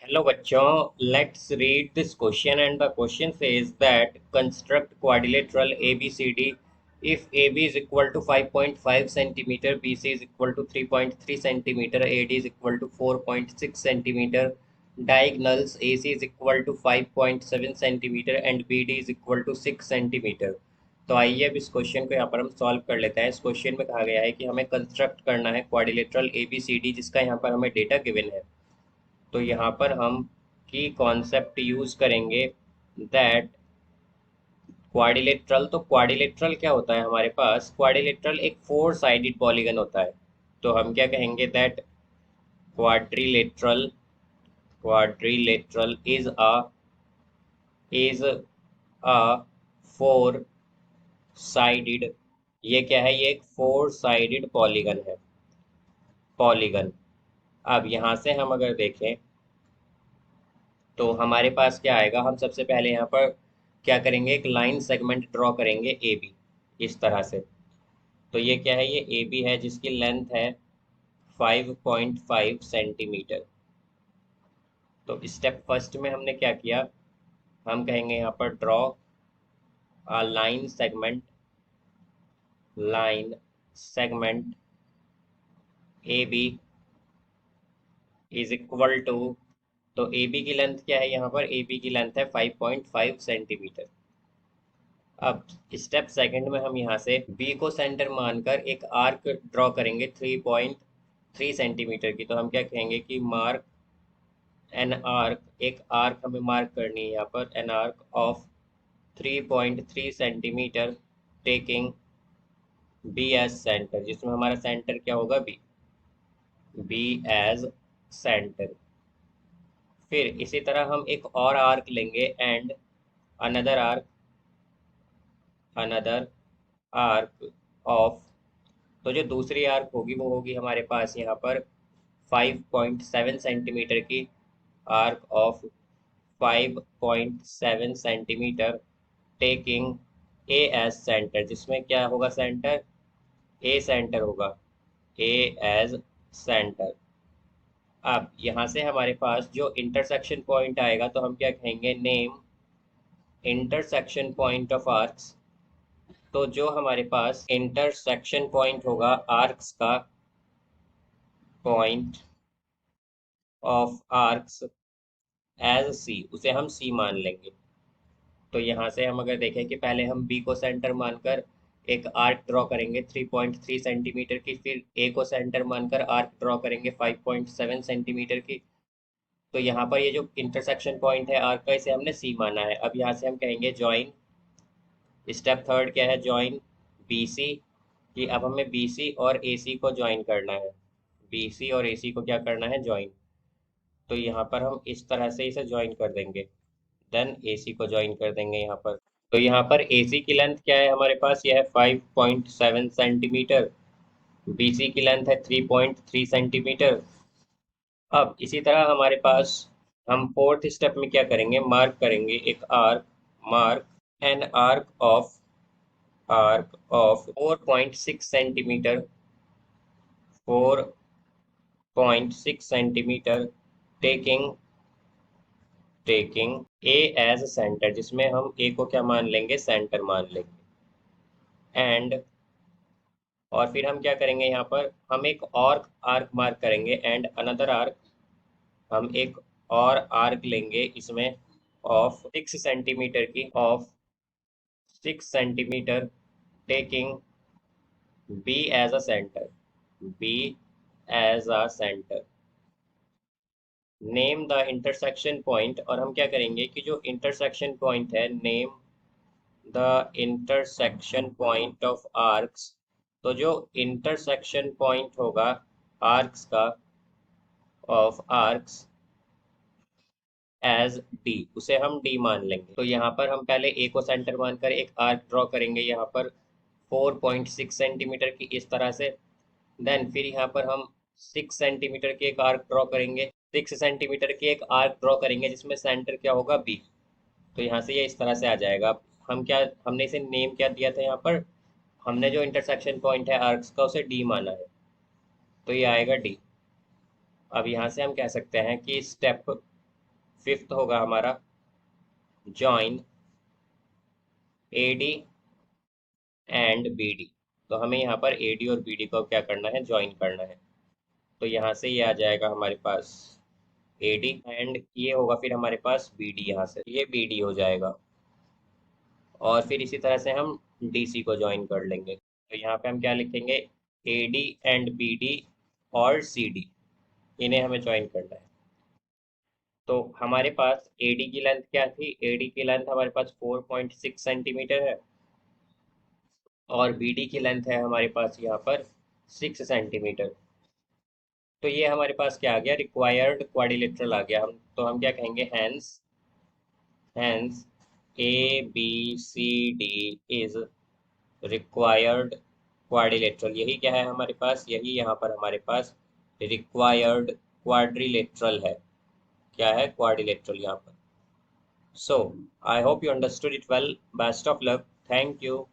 Hello बच्चों, let's read this question and the question says that construct quadrilateral ABCD if AB is equal to 5.5 centimeter, BC is equal to 3.3 centimeter, AD is equal to 4.6 centimeter, diagonals AC is equal to 5.7 centimeter and BD is equal to 6 centimeter। तो आइए अब इस question को यहाँ पर हम solve कर लेते हैं। इस क्वेश्चन में कहा गया है कि हमें कंस्ट्रक्ट करना है क्वाड्रिलेटरल ABCD जिसका यहाँ पर हमें डेटा गिवन है। तो यहाँ पर हम की कॉन्सेप्ट यूज करेंगे दैट क्वाड्रिलेटरल। तो क्वाड्रिलेटरल क्या होता है हमारे पास? क्वाड्रिलेटरल एक फोर साइडेड पॉलीगन होता है। तो हम क्या कहेंगे that quadrilateral quadrilateral is a four sided. ये क्या है? ये एक फोर साइडेड पॉलीगन है। पॉलीगन। अब यहाँ से हम अगर देखें तो हमारे पास क्या आएगा? हम सबसे पहले यहाँ पर क्या करेंगे? एक लाइन सेगमेंट ड्रॉ करेंगे ए बी, इस तरह से। तो ये क्या है? ये ए बी है जिसकी लेंथ है 5.5 सेंटीमीटर। तो स्टेप फर्स्ट में हमने क्या किया? हम कहेंगे यहाँ पर draw a line segment A B is equal to. तो ए बी की लेंथ क्या है? यहाँ पर ए बी की लेंथ है 5.5 सेंटीमीटर। अब स्टेप सेकंड में हम यहाँ से बी को सेंटर मानकर एक आर्क ड्रॉ करेंगे 3.3 सेंटीमीटर की। तो हम क्या कहेंगे कि मार्क एन आर्क, एक आर्क हमें मार्क करनी है यहाँ पर, an arc of 3.3 centimetre taking B as centre, जिसमें हमारा सेंटर क्या होगा? B as centre. फिर इसी तरह हम एक और आर्क लेंगे एंड अनदर आर्क ऑफ। तो जो दूसरी आर्क होगी वो होगी हमारे पास यहाँ पर 5.7 सेंटीमीटर की arc of 5.7 centimetre taking A as centre, जिसमें क्या होगा? सेंटर ए सेंटर होगा, ए एज सेंटर। अब यहाँ से हमारे पास जो इंटरसेक्शन पॉइंट आएगा तो हम क्या कहेंगे? Name intersection point of arcs. तो जो हमारे पास इंटरसेक्शन पॉइंट होगा आर्क्स का, पॉइंट ऑफ आर्क्स एज सी, उसे हम सी मान लेंगे। तो यहाँ से हम अगर देखें कि पहले हम बी को सेंटर मानकर एक आर्क ड्रॉ करेंगे 3.3 सेंटीमीटर की, फिर ए को सेंटर मानकर आर्क ड्रॉ करेंगे 5.7 सेंटीमीटर की। तो यहाँ पर ये जो इंटरसेक्शन पॉइंट है आर्क का, इसे हमने सी माना है। अब यहाँ से हम कहेंगे ज्वाइन। स्टेप थर्ड क्या है? Join B C. कि अब हमें बी सी और ए सी को ज्वाइन करना है। बी सी और ए सी को क्या करना है? ज्वाइन। तो यहाँ पर हम इस तरह से इसे ज्वाइन कर देंगे, देन ए सी को ज्वाइन कर देंगे यहाँ पर। तो यहाँ पर ए सी की लेंथ क्या है हमारे पास? यह है 5.7 सेंटीमीटर। बी सी की लेंथ है 3.3 सेंटीमीटर। अब इसी तरह हमारे पास हम फोर्थ स्टेप में क्या करेंगे? मार्क करेंगे एक arc, mark an arc of 4.6 centimetre, 4.6 centimetre taking A as centre, जिसमें हम ए को क्या मान लेंगे? सेंटर मान लेंगे। एंड और फिर हम क्या करेंगे? यहाँ पर हम एक और आर्क मार्क करेंगे एंड अनदर आर्क। हम एक और आर्क लेंगे इसमें ऑफ 6 सेंटीमीटर की, of 6 centimetre taking B as a centre, B as a centre. Name the intersection point. और हम क्या करेंगे कि जो इंटरसेक्शन पॉइंट है, name the intersection point of arcs. तो जो इंटरसेक्शन पॉइंट होगा आर्क्स का, ऑफ आर्क्स एज डी, उसे हम डी मान लेंगे। तो यहाँ पर हम पहले ए को सेंटर मानकर एक आर्क ड्रॉ करेंगे यहाँ पर 4.6 सेंटीमीटर की, इस तरह से। देन फिर यहाँ पर हम 6 सेंटीमीटर की एक आर्क ड्रॉ करेंगे, 6 सेंटीमीटर की एक आर्क ड्रॉ करेंगे जिसमें सेंटर क्या होगा? बी। तो यहाँ से ये इस तरह से आ जाएगा। अब हम क्या, हमने इसे नेम क्या दिया था यहाँ पर? हमने जो इंटरसेक्शन पॉइंट है आर्क्स का उसे डी माना है, तो ये आएगा डी। अब यहाँ से हम कह सकते हैं कि स्टेप फिफ्थ होगा हमारा जॉइन AD एंड BD। तो हमें यहाँ पर AD और BD को क्या करना है, ज्वाइन करना है। तो यहाँ से ये आ जाएगा हमारे पास AD एंड ये होगा फिर हमारे पास BD, यहाँ से ये BD हो जाएगा। और फिर इसी तरह से हम DC को ज्वाइन कर लेंगे। तो यहाँ पे हम क्या लिखेंगे, AD एंड BD और CD, इन्हें हमें ज्वाइन करना है। तो हमारे पास AD की लेंथ क्या थी, AD की लेंथ हमारे पास 4.6 सेंटीमीटर है और BD की लेंथ है हमारे पास यहाँ पर 6 सेंटीमीटर। तो ये हमारे पास क्या आ गया, रिक्वायर्ड क्वाड्रिलेटरल आ गया। हम तो हम क्या कहेंगे, hence hence ABCD is required quadrilateral. यही क्या है हमारे पास, यही यहाँ पर हमारे पास रिक्वायर्ड क्वाड्रिलेटरल है। क्या है, क्वाड्रिलेटरल यहाँ पर। So, I hope you understood it well. Best of luck. Thank you.